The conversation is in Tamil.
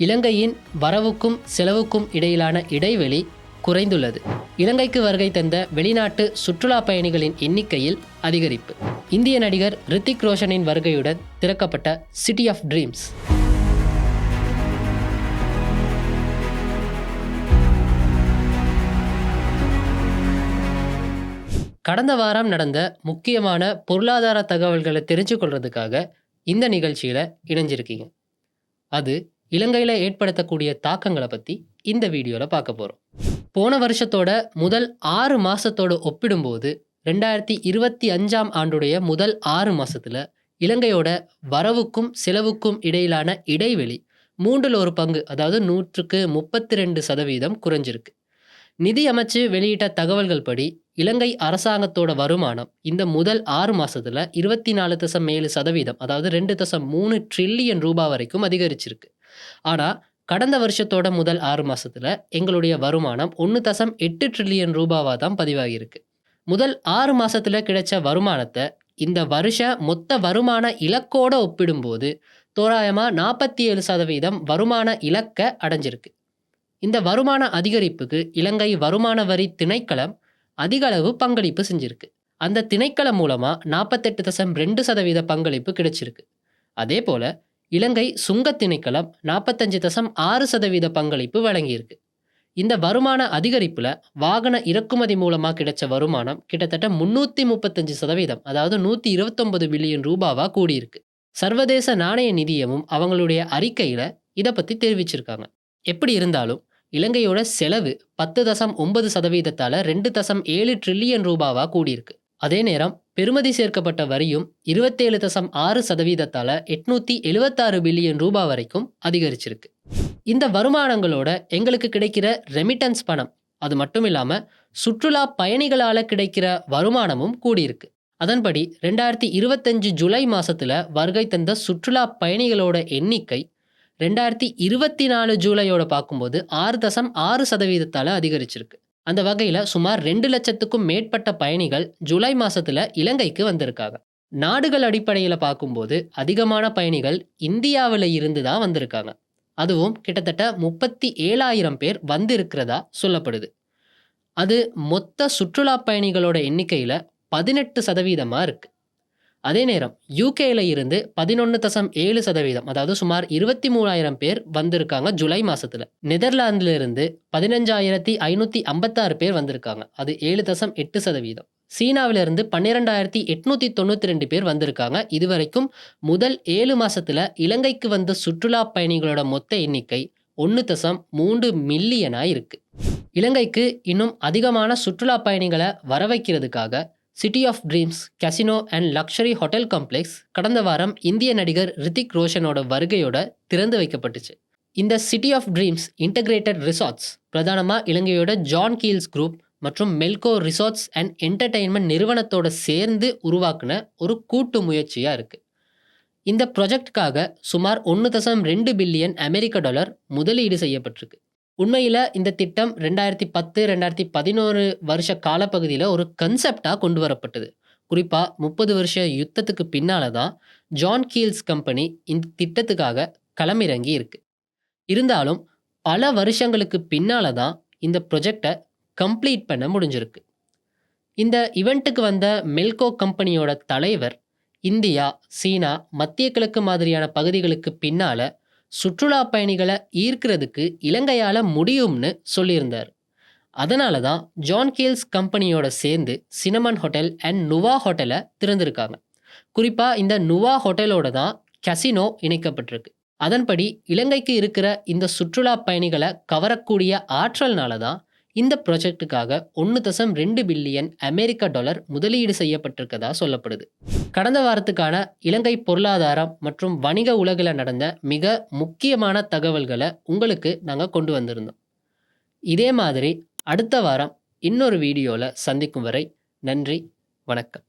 இலங்கையின் வரவுக்கும் செலவுக்கும் இடையிலான இடைவெளி குறைந்துள்ளது. இலங்கைக்கு வருகை தந்த வெளிநாட்டு சுற்றுலா பயணிகளின் எண்ணிக்கையில் அதிகரிப்பு. இந்திய நடிகர் ரித்திக் ரோஷனின் வருகையுடன் திறக்கப்பட்ட சிட்டி ஆஃப் ட்ரீம்ஸ். கடந்த வாரம் நடந்த முக்கியமான பொருளாதார தகவல்களை தெரிஞ்சு கொள்றதுக்காக இந்த நிகழ்ச்சியில் இணைஞ்சிருக்கீங்க. அது இலங்கையில் ஏற்படுத்தக்கூடிய தாக்கங்களை பற்றி இந்த வீடியோவில் பார்க்க போகிறோம். போன வருஷத்தோட முதல் 6 மாதத்தோடு ஒப்பிடும்போது 2025 ஆண்டுடைய முதல் 6 மாதத்தில் இலங்கையோட வரவுக்கும் செலவுக்கும் இடையிலான இடைவெளி 1/3 அதாவது 132% குறைஞ்சிருக்கு. நிதி அமைச்சு வெளியிட்ட தகவல்கள் படி இலங்கை அரசாங்கத்தோட வருமானம் இந்த முதல் 6 மாதத்தில் 24.7% அதாவது 2.3 ட்ரில்லியன் ரூபாய் வரைக்கும் அதிகரிச்சிருக்கு. ஆனால் கடந்த வருஷத்தோட முதல் 6 மாதத்தில் எங்களுடைய வருமானம் 1.8 ட்ரில்லியன் ரூபாவாக தான் பதிவாகியிருக்கு. முதல் 6 மாதத்தில் கிடைச்ச வருமானத்தை இந்த வருஷ மொத்த வருமான இலக்கோடு ஒப்பிடும்போது தோராயமாக 47% வருமான இலக்கை அடைஞ்சிருக்கு. இந்த வருமான அதிகரிப்புக்கு இலங்கை வருமான வரி திணைக்களம் அதிக அளவு பங்களிப்பு செஞ்சிருக்கு. அந்த திணைக்களம் மூலமாக 48.2% பங்களிப்பு கிடைச்சிருக்கு. அதே போல் இலங்கை சுங்க திணைக்களம் 45.6% பங்களிப்பு வழங்கியிருக்கு. இந்த வருமான அதிகரிப்பில் வாகன இறக்குமதி மூலமாக கிடைச்ச வருமானம் கிட்டத்தட்ட 335% அதாவது 129 பில்லியன் ரூபாவாக கூடியிருக்கு. சர்வதேச நாணய நிதியமும் அவங்களுடைய அறிக்கையில் இதை பற்றி தெரிவிச்சிருக்காங்க. எப்படி இருந்தாலும் இலங்கையோட செலவு 10.9%ஆல் 2.7 ட்ரில்லியன் ரூபாவாக கூடியிருக்கு. அதே நேரம் பெறுமதி சேர்க்கப்பட்ட வரியும் 27.6%ஆல் 876 பில்லியன் ரூபாய் வரைக்கும் அதிகரிச்சிருக்கு. இந்த வருமானங்களோட எங்களுக்கு கிடைக்கிற ரெமிட்டன்ஸ் பணம், அது மட்டும் இல்லாமல் சுற்றுலா பயணிகளால் கிடைக்கிற வருமானமும் கூடியிருக்கு. அதன்படி 2025 ஜூலை மாதத்தில் வருகை தந்த சுற்றுலா பயணிகளோட எண்ணிக்கை 2024 ஜூலையோட பார்க்கும்போது 6.6%ஆல் அதிகரிச்சிருக்கு. அந்த வகையில் சுமார் 2 லட்சத்துக்கும் மேற்பட்ட பயணிகள் ஜூலை மாதத்தில் இலங்கைக்கு வந்திருக்காங்க. நாடுகள் அடிப்படையில் பார்க்கும்போது அதிகமான பயணிகள் இந்தியாவில் இருந்து தான் வந்திருக்காங்க. அதுவும் கிட்டத்தட்ட 37,000 பேர் வந்திருக்கிறதா சொல்லப்படுது. அது மொத்த சுற்றுலா பயணிகளோட எண்ணிக்கையில் 18% இருக்கு. அதே நேரம் யூகேல இருந்து 11.7% அதாவது சுமார் 23,000 பேர் வந்திருக்காங்க ஜூலை மாதத்தில். நெதர்லாந்துல இருந்து 15,556 பேர் வந்திருக்காங்க, அது 7.8%. சீனாவிலிருந்து 12,892 பேர் வந்திருக்காங்க. இதுவரைக்கும் முதல் 7 மாதத்தில் இலங்கைக்கு வந்த சுற்றுலா பயணிகளோட மொத்த எண்ணிக்கை 1.3 மில்லியனாக இருக்கு. இலங்கைக்கு இன்னும் அதிகமான சுற்றுலா பயணிகளை வரவைக்கிறதுக்காக City of Dreams casino and luxury hotel complex கடந்த வாரம் இந்திய நடிகர் ரித்திக் ரோஷனோட வருகையோட திறந்து வைக்கப்பட்டுச்சு. இந்த city of dreams integrated resorts பிரதானமாக இலங்கையோட ஜான் கீல்ஸ் குரூப் மற்றும் மெல்கோ ரிசார்ட்ஸ் அண்ட் என்டர்டெயின்மெண்ட் நிறுவனத்தோட சேர்ந்து உருவாக்குன ஒரு கூட்டு முயற்சியாக இருக்குது. இந்த ப்ராஜெக்டுக்காக சுமார் 1.2 பில்லியன் அமெரிக்க டாலர் முதலீடு செய்யப்பட்டிருக்கு. உண்மையில் இந்த திட்டம் 2010-2011 வருஷ காலப்பகுதியில் ஒரு கன்செப்டாக கொண்டு வரப்பட்டது. குறிப்பாக 30 வருஷ யுத்தத்துக்கு பின்னால் தான் ஜான் கீல்ஸ் கம்பெனி இந்த திட்டத்துக்காக களமிறங்கி இருக்கு. இருந்தாலும் பல வருஷங்களுக்கு பின்னால் தான் இந்த ப்ரொஜெக்டை கம்ப்ளீட் பண்ண முடிஞ்சிருக்கு. இந்த இவெண்ட்டுக்கு வந்த மெல்கோ கம்பெனியோட தலைவர் இந்தியா, சீனா, மத்திய கிழக்கு மாதிரியான பகுதிகளுக்கு பின்னால் சுற்றுலா பயணிகளை ஈர்க்கிறதுக்கு இலங்கையால் முடியும்னு சொல்லியிருந்தார். அதனால தான் ஜான் கீல்ஸ் கம்பெனியோட சேர்ந்து சினமன் ஹோட்டல் அண்ட் நுவா ஹோட்டலை திறந்திருக்காங்க. குறிப்பாக இந்த நுவா ஹோட்டலோட தான் கசினோ இணைக்கப்பட்டிருக்கு. அதன்படி இலங்கைக்கு இருக்கிற இந்த சுற்றுலா பயணிகளை கவரக்கூடிய ஆற்றல்னால தான் இந்த ப்ராஜெக்டுக்காக 1.2 பில்லியன் அமெரிக்க டாலர் முதலீடு செய்யப்பட்டிருக்கதா சொல்லப்படுது. கடந்த வாரத்துக்கான இலங்கை பொருளாதாரம் மற்றும் வணிக உலகில் நடந்த மிக முக்கியமான தகவல்களை உங்களுக்கு நாங்கள் கொண்டு வந்திருந்தோம். இதே மாதிரி அடுத்த வாரம் இன்னொரு வீடியோவில் சந்திக்கும் வரை நன்றி, வணக்கம்.